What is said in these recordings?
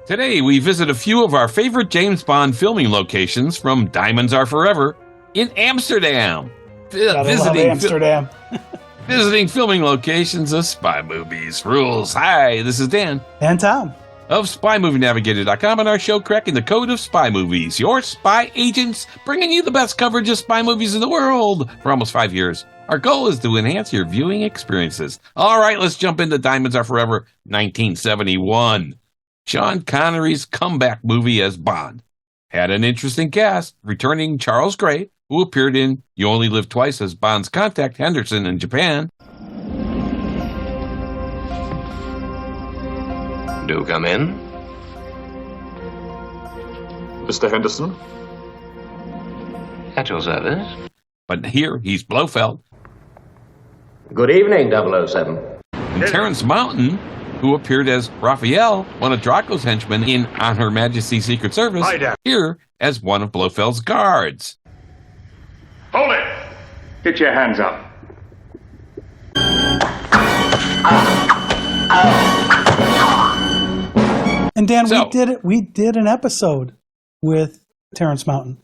Today, we visit a few of our favorite James Bond filming locations from Diamonds Are Forever in Amsterdam. Gotta love Amsterdam. Visiting filming locations of spy movies rules. Hi, this is Dan. And Tom. Of SpyMovieNavigator.com and our show Cracking the Code of Spy Movies. Your spy agents bringing you the best coverage of spy movies in the world for almost 5 years. Our goal is to enhance your viewing experiences. All right, let's jump into Diamonds Are Forever 1971. Sean Connery's comeback movie as Bond. Had an interesting cast, returning Charles Gray, who appeared in You Only Live Twice as Bond's contact Henderson in Japan. Do come in. Mr. Henderson? At your service. But here, he's Blofeld. Good evening, 007. And Terrence Mountain, who appeared as Raphael, one of Draco's henchmen in On Her Majesty's Secret Service, here as one of Blofeld's guards. Hold it! Get your hands up. And Dan, we did an episode with Terrence Mountain.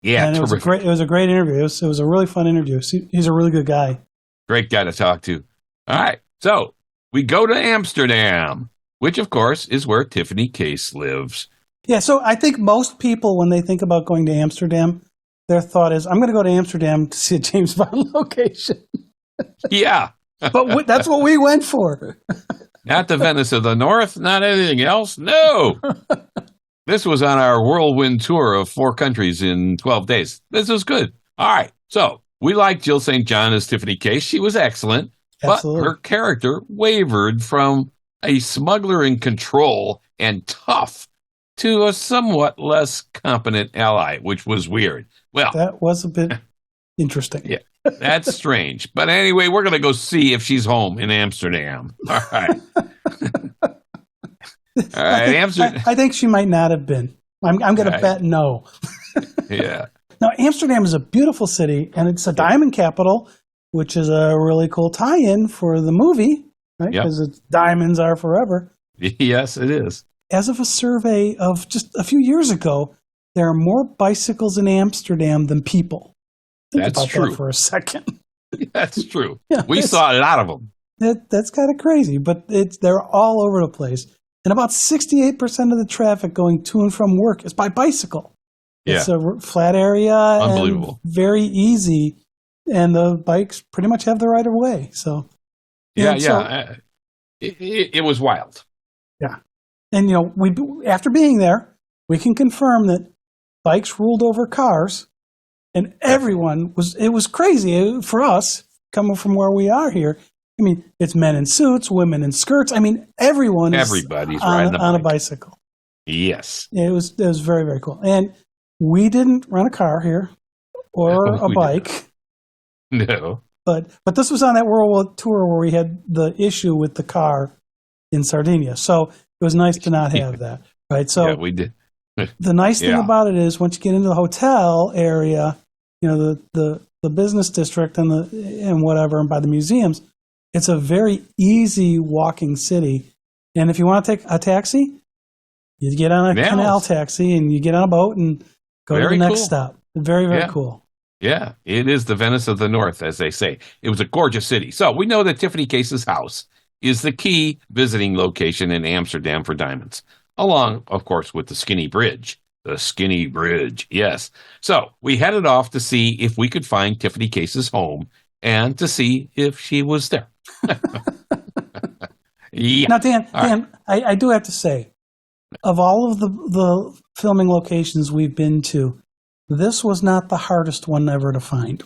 Yeah, and it was a great interview. It was a really fun interview. He's a really good guy. Great guy to talk to. All right, so we go to Amsterdam, which, of course, is where Tiffany Case lives. Yeah, so I think most people, when they think about going to Amsterdam, their thought is, I'm going to go to Amsterdam to see a James Bond location. Yeah. But that's what we went for. Not the Venice of the North, not anything else. No. This was on our whirlwind tour of 4 countries in 12 days. This was good. All right, so we liked Jill St. John as Tiffany Case. She was excellent. Absolutely. But her character wavered from a smuggler in control and tough to a somewhat less competent ally, which was weird. Well, that was a bit interesting. Yeah, that's strange. But anyway, we're going to go see if she's home in Amsterdam. All right. All right, Amsterdam. I think she might not have been. I'm going to bet no. Yeah. Now, Amsterdam is a beautiful city, and it's a diamond capital, which is a really cool tie-in for the movie, right? Because it's Diamonds Are Forever. Yes, it is. As of a survey of just a few years ago, there are more bicycles in Amsterdam than people. Think That's about true. that for a second. That's true. Yeah, we saw a lot of them. That's kind of crazy, but they're all over the place. And about 68% of the traffic going to and from work is by bicycle. It's a flat area. Unbelievable. And very easy. And the bikes pretty much have the right of way. So, it was wild. Yeah. And, after being there, we can confirm that bikes ruled over cars. And everyone it was crazy for us coming from where we are here. I mean, it's men in suits, women in skirts. I mean, everybody's riding on a bicycle. Yes. It was very, very cool. And we didn't rent a car here or a bike. No. But this was on that World Tour where we had the issue with the car in Sardinia. So it was nice to not have that. Right. So we did. The nice thing about it is once you get into the hotel area, the business district and whatever, and by the museums, it's a very easy walking city. And if you want to take a taxi, you get on a canal taxi and you get on a boat and go to the next stop. Very, very cool. Yeah, it is the Venice of the North, as they say. It was a gorgeous city. So we know that Tiffany Case's house is the key visiting location in Amsterdam for diamonds, along, of course, with the Skinny Bridge. The Skinny Bridge, yes. So we headed off to see if we could find Tiffany Case's home and to see if she was there. Yeah. Now, Dan, I do have to say, of all of the filming locations we've been to, this was not the hardest one ever to find.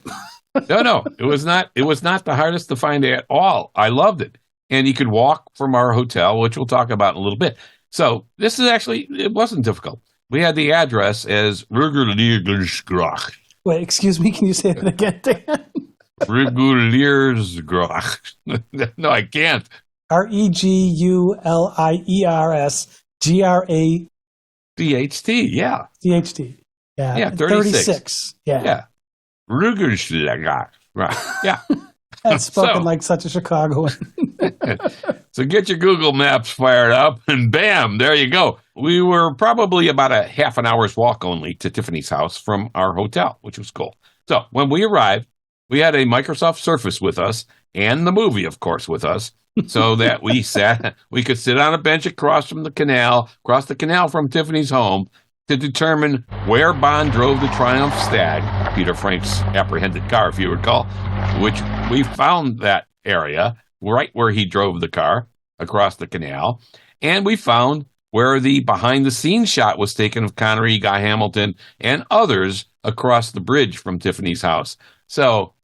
No, it was not. It was not the hardest to find at all. I loved it. And you could walk from our hotel, which we'll talk about in a little bit. So this is it wasn't difficult. We had the address as Reguliersgracht. Wait, excuse me, can you say that again, Dan? Reguliersgracht. No, I can't. Reguliersgracht, yeah. DHT. Yeah, 36. Yeah. Rugerschlag. Right. Yeah. That's spoken like such a Chicagoan. So get your Google Maps fired up, and bam, there you go. We were probably about a half an hour's walk only to Tiffany's house from our hotel, which was cool. So when we arrived, we had a Microsoft Surface with us, and the movie, of course, with us, so that we could sit on a bench across the canal from Tiffany's home, to determine where Bond drove the Triumph Stag, Peter Frank's apprehended car, if you recall, which we found that area right where he drove the car across the canal. And we found where the behind-the-scenes shot was taken of Connery, Guy Hamilton, and others across the bridge from Tiffany's house. So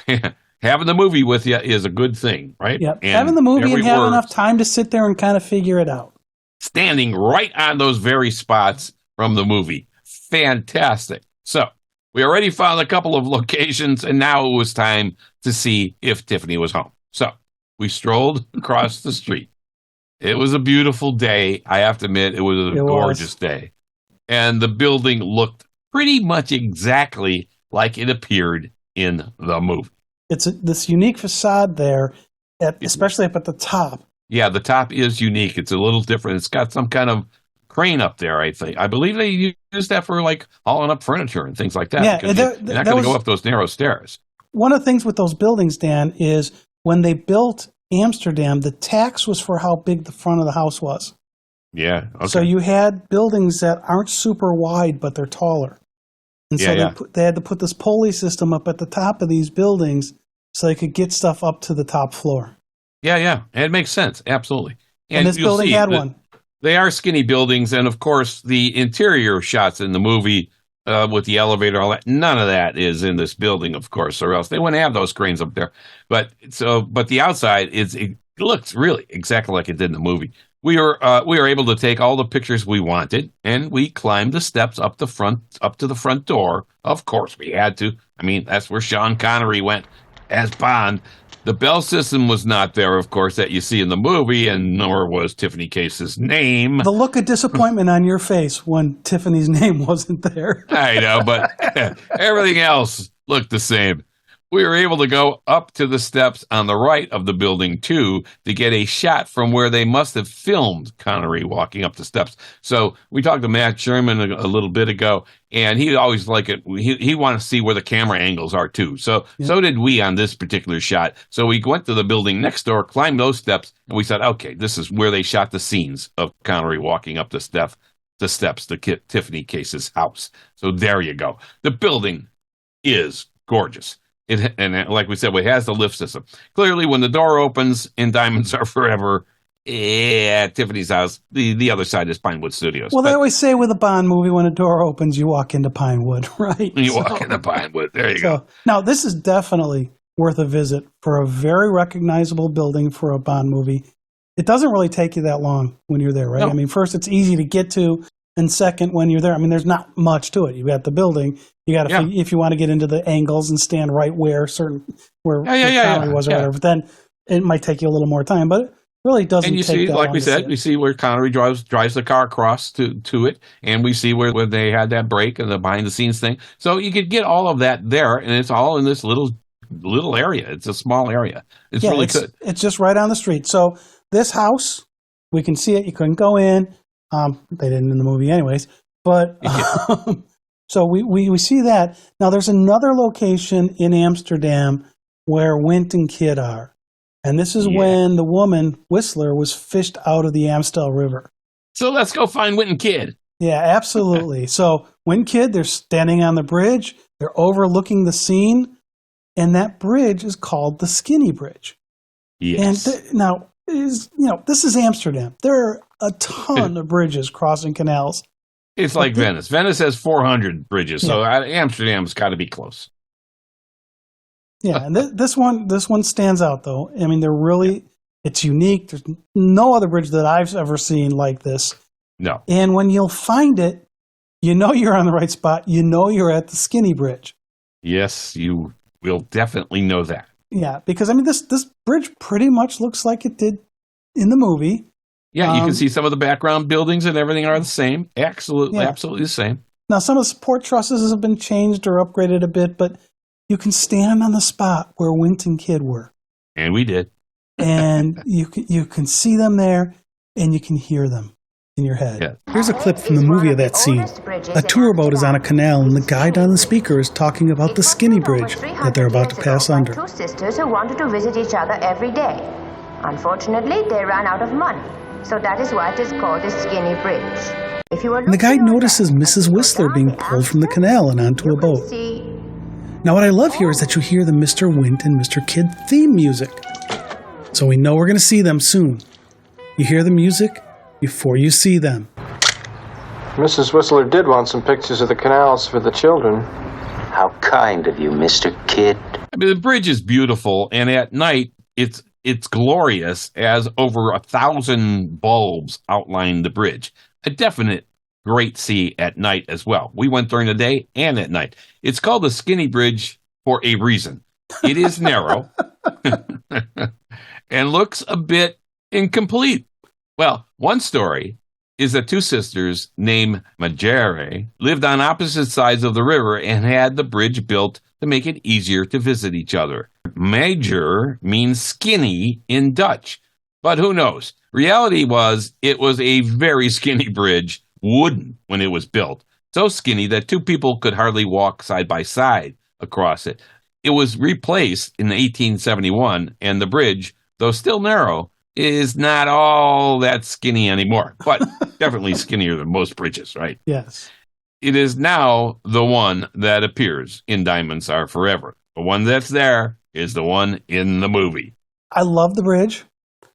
having the movie with you is a good thing, right? Yep. And having the movie and having word, enough time to sit there and kind of figure it out. Standing right on those very spots from the movie. Fantastic. So we already found a couple of locations, and now it was time to see if Tiffany was home. So we strolled across the street. It was a beautiful day. I have to admit, it was a gorgeous day. And the building looked pretty much exactly like it appeared in the movie. It's this unique facade there, especially up at the top. Yeah, the top is unique. It's a little different. It's got some kind of crane up there, I think. I believe they use that for like hauling up furniture and things like that. Yeah, you're not going to go up those narrow stairs. One of the things with those buildings, Dan, is when they built Amsterdam, the tax was for how big the front of the house was. Yeah. Okay. So you had buildings that aren't super wide, but they're taller. And so they had to put this pulley system up at the top of these buildings so they could get stuff up to the top floor. Yeah. And it makes sense. Absolutely. And this building had one. They are skinny buildings, and of course, the interior shots in the movie with the elevator, all that, none of that is in this building, of course, or else they wouldn't have those cranes up there. But the outside it looks really exactly like it did in the movie. We were able to take all the pictures we wanted, and we climbed the steps up to the front door. Of course, we had to. I mean, that's where Sean Connery went as Bond. The bell system was not there, of course, that you see in the movie, and nor was Tiffany Case's name. The look of disappointment on your face when Tiffany's name wasn't there. I know, but everything else looked the same. We were able to go up to the steps on the right of the building, too, to get a shot from where they must have filmed Connery walking up the steps. So we talked to Matt Sherman a little bit ago, and he always like it. He wanted to see where the camera angles are, too. So did we on this particular shot. So we went to the building next door, climbed those steps, and we said, okay, this is where they shot the scenes of Connery walking up the steps to Tiffany Case's house. So there you go. The building is gorgeous. And like we said, it has the lift system. Clearly, when the door opens in Diamonds Are Forever at Tiffany's house, the other side is Pinewood Studios. Well, they always say with a Bond movie, when a door opens, you walk into Pinewood, right? You walk into Pinewood. There you go. Now, this is definitely worth a visit for a very recognizable building for a Bond movie. It doesn't really take you that long when you're there, right? No. I mean, first, it's easy to get to. And second, when you're there, I mean, there's not much to it. You've got the building. You got to, if you want to get into the angles and stand right where Connery was or whatever, then it might take you a little more time. But it really doesn't. And you take see, that like long we said, we see where Connery drives the car across to it, and we see where they had that break and the behind the scenes thing. So you could get all of that there, and it's all in this little area. It's a small area. It's really good. It's just right on the street. So this house, we can see it. You couldn't go in. They didn't in the movie anyways, but so we see that. Now there's another location in Amsterdam where Wint and Kidd are. And this is when the woman, Whistler, was fished out of the Amstel River. So let's go find Wint and Kidd. Yeah, absolutely. So Wint and Kidd, they're standing on the bridge. They're overlooking the scene. And that bridge is called the Skinny Bridge. Yes. And this is Amsterdam. There are a ton of bridges crossing canals. It's like Venice. Venice has 400 bridges, so Amsterdam's got to be close. Yeah, and this one stands out, though. I mean, it's unique. There's no other bridge that I've ever seen like this. No. And when you'll find it, you know you're on the right spot. You know you're at the Skinny Bridge. Yes, you will definitely know that. Yeah, because, I mean, this bridge pretty much looks like it did in the movie. Yeah, you can see some of the background buildings and everything are the same. Absolutely the same. Now, some of the support trusses have been changed or upgraded a bit, but, you can stand on the spot where Wint and Kid were. And we did. And you can see them there, and you can hear them in your head. Yeah. Here's a clip from the movie of that scene. A tour boat is on a canal, and the guide on the speaker is talking about the skinny bridge that they're about to pass under. Two sisters who wanted to visit each other every day. Unfortunately, they ran out of money, so that is why it is called the Skinny Bridge. If you And the guide notices Mrs. Whistler being pulled from the canal and onto a boat. Now, what I love here is that you hear the Mr. Wint and Mr. Kid theme music. So we know we're going to see them soon. You hear the music before you see them. Mrs. Whistler did want some pictures of the canals for the children. How kind of you, Mr. Kid. I mean, the bridge is beautiful, and at night, it's glorious as over 1,000 bulbs outline the bridge. A definite great see at night as well. We went during the day and at night. It's called the Skinny Bridge for a reason. It is narrow and looks a bit incomplete. Well, one story is that two sisters named Majere lived on opposite sides of the river and had the bridge built to make it easier to visit each other. Major means skinny in Dutch, but who knows? Reality was it was a very skinny bridge, wooden when it was built, so skinny that two people could hardly walk side by side across it. It was replaced in 1871, and the bridge, though still narrow, is not all that skinny anymore, but definitely skinnier than most bridges, right? Yes. It is now the one that appears in Diamonds Are Forever. The one that's there is the one in the movie. I love the bridge.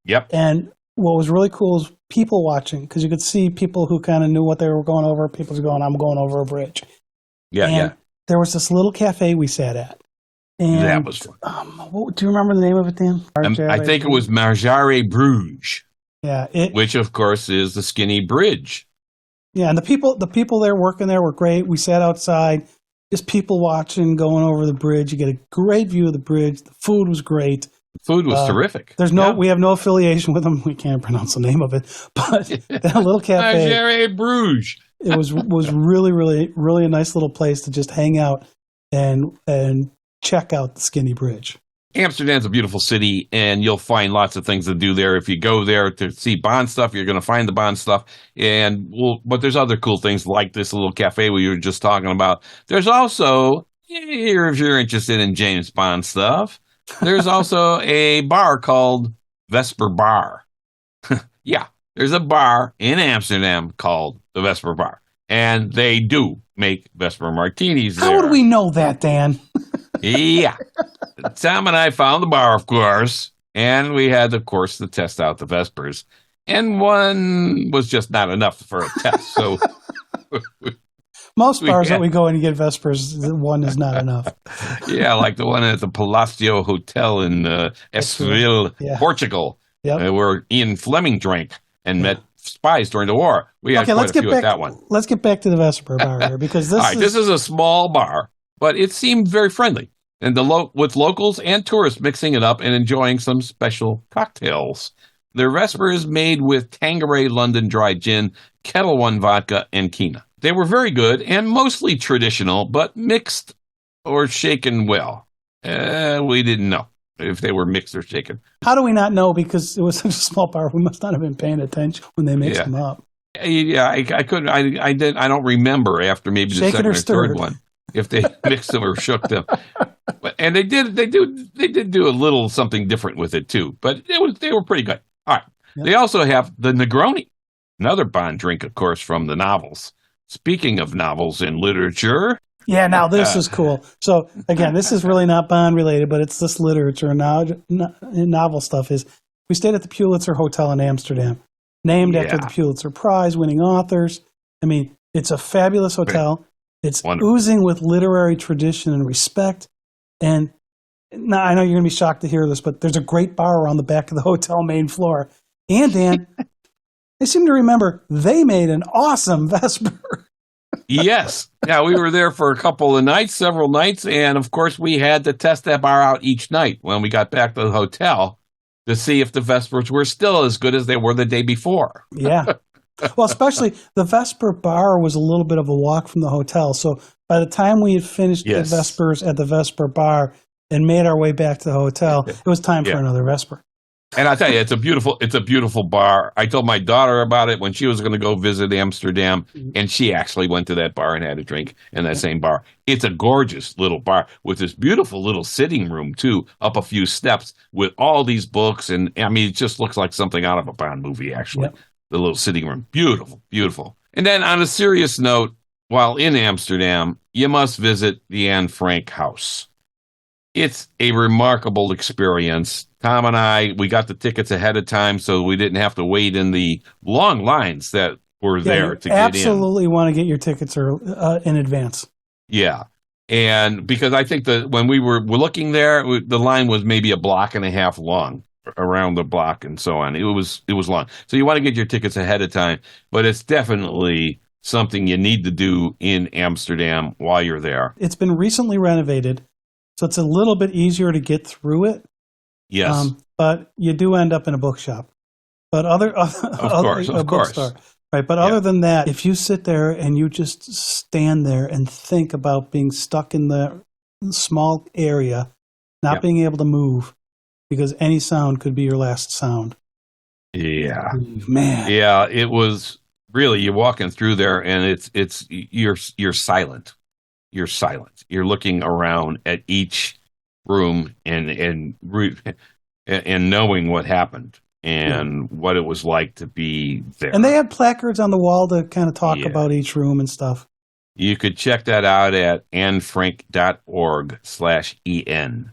Yep. And what was really cool is people watching, because you could see people who kind of knew what they were going over. People's going, I'm going over a bridge. Yeah, and there was this little cafe we sat at. And, that was fun. Do you remember the name of it, Dan? I think it was Marjare Bruges. Yeah. Which, of course, is the skinny bridge. Yeah, and the people there working there were great. We sat outside, just people watching, going over the bridge. You get a great view of the bridge. The food was great. The food was terrific. We have no affiliation with them. We can't pronounce the name of it, but that little cafe, Marjare Bruges. It was really, really, really a nice little place to just hang out and check out the Skinny Bridge. Amsterdam's a beautiful city, and you'll find lots of things to do there. If you go there to see Bond stuff, you're going to find the Bond stuff. But there's other cool things like this little cafe we were just talking about. There's also, if you're interested in James Bond stuff, there's also a bar called Vesper Bar. Yeah, there's a bar in Amsterdam called the Vesper Bar, and they do make Vesper martinis there. How would we know that, Dan? Yeah. Tom and I found the bar, of course, and we had, of course, to test out the Vespers. And one was just not enough for a test. So most bars that we go in and get Vespers, one is not enough. Yeah, like the one at the Palacio Hotel in Estoril, Portugal, where Ian Fleming drank and met spies during the war. We had quite a few at that one. Let's get back to the Vesper bar here, because this is a small bar, but it seemed very friendly. And with locals and tourists mixing it up and enjoying some special cocktails. Their Vesper is made with Tanqueray London Dry Gin, Kettle One vodka, and Kina. They were very good and mostly traditional, but mixed or shaken well. We didn't know if they were mixed or shaken. How do we not know? Because it was such a small bar, we must not have been paying attention when they mixed them up. Yeah, I couldn't. I don't remember after maybe the second or third one if they mixed them or shook them. And they did do a little something different with it too. But they were pretty good. All right. Yep. They also have the Negroni, another Bond drink, of course, from the novels. Speaking of novels and literature. Yeah, now this is cool. So again, this is really not Bond related, but it's this literature novel stuff. We stayed at the Pulitzer Hotel in Amsterdam, named after the Pulitzer Prize winning authors. I mean, it's a fabulous hotel. It's oozing with literary tradition and respect. And now I know you're going to be shocked to hear this, but there's a great bar around the back of the hotel main floor. And Dan, I seem to remember they made an awesome Vesper. Yes. Yeah, we were there for several nights. And of course, we had to test that bar out each night when we got back to the hotel to see if the Vespers were still as good as they were the day before. Yeah. Well, especially the Vesper bar was a little bit of a walk from the hotel. So by the time we had finished the Vespers at the Vesper bar and made our way back to the hotel, it was time for another Vesper. And I tell you, it's a beautiful bar. I told my daughter about it when she was going to go visit Amsterdam, and she actually went to that bar and had a drink in that same bar. It's a gorgeous little bar with this beautiful little sitting room, too, up a few steps with all these books. And, I mean, it just looks like something out of a Bond movie, actually. Yep. The little sitting room. Beautiful, beautiful. And then on a serious note, while in Amsterdam, you must visit the Anne Frank house. It's a remarkable experience. Tom and I, we got the tickets ahead of time, so we didn't have to wait in the long lines that were there to get in. Absolutely want to get your tickets in advance. Yeah. And because I think that when we were looking there, the line was maybe a block and a half long, around the block and so on. It was long. So you want to get your tickets ahead of time, but it's definitely something you need to do in Amsterdam while you're there. It's been recently renovated, so it's a little bit easier to get through it. Yes. But you do end up in a bookshop. But of course. Bookstore. Right. But other than that, if you sit there and you just stand there and think about being stuck in the small area, not being able to move, because any sound could be your last sound. Yeah. Man. Yeah, it was really, you're walking through there and you're silent. You're silent. You're looking around at each room and knowing what happened and what it was like to be there. And they had placards on the wall to kind of talk about each room and stuff. You could check that out at annefrank.org/en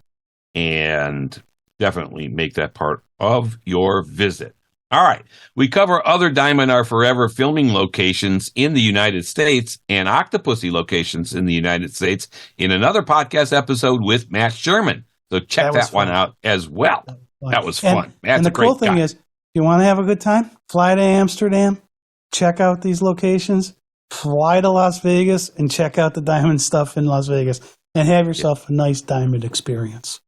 and definitely make that part of your visit. All right. We cover other Diamond Are Forever filming locations in the United States and Octopussy locations in the United States in another podcast episode with Matt Sherman. So check that one out as well. That was fun. And the cool thing is, if you want to have a good time, fly to Amsterdam, check out these locations, fly to Las Vegas, and check out the diamond stuff in Las Vegas, and have yourself a nice diamond experience.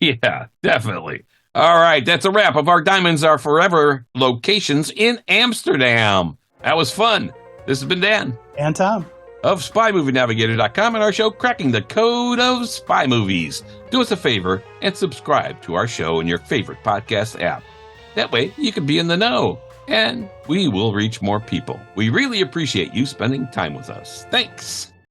Yeah, definitely. All right, that's a wrap of our Diamonds Are Forever locations in Amsterdam. That was fun. This has been Dan. And Tom. Of SpyMovieNavigator.com and our show, Cracking the Code of Spy Movies. Do us a favor and subscribe to our show in your favorite podcast app. That way, you can be in the know, and we will reach more people. We really appreciate you spending time with us. Thanks.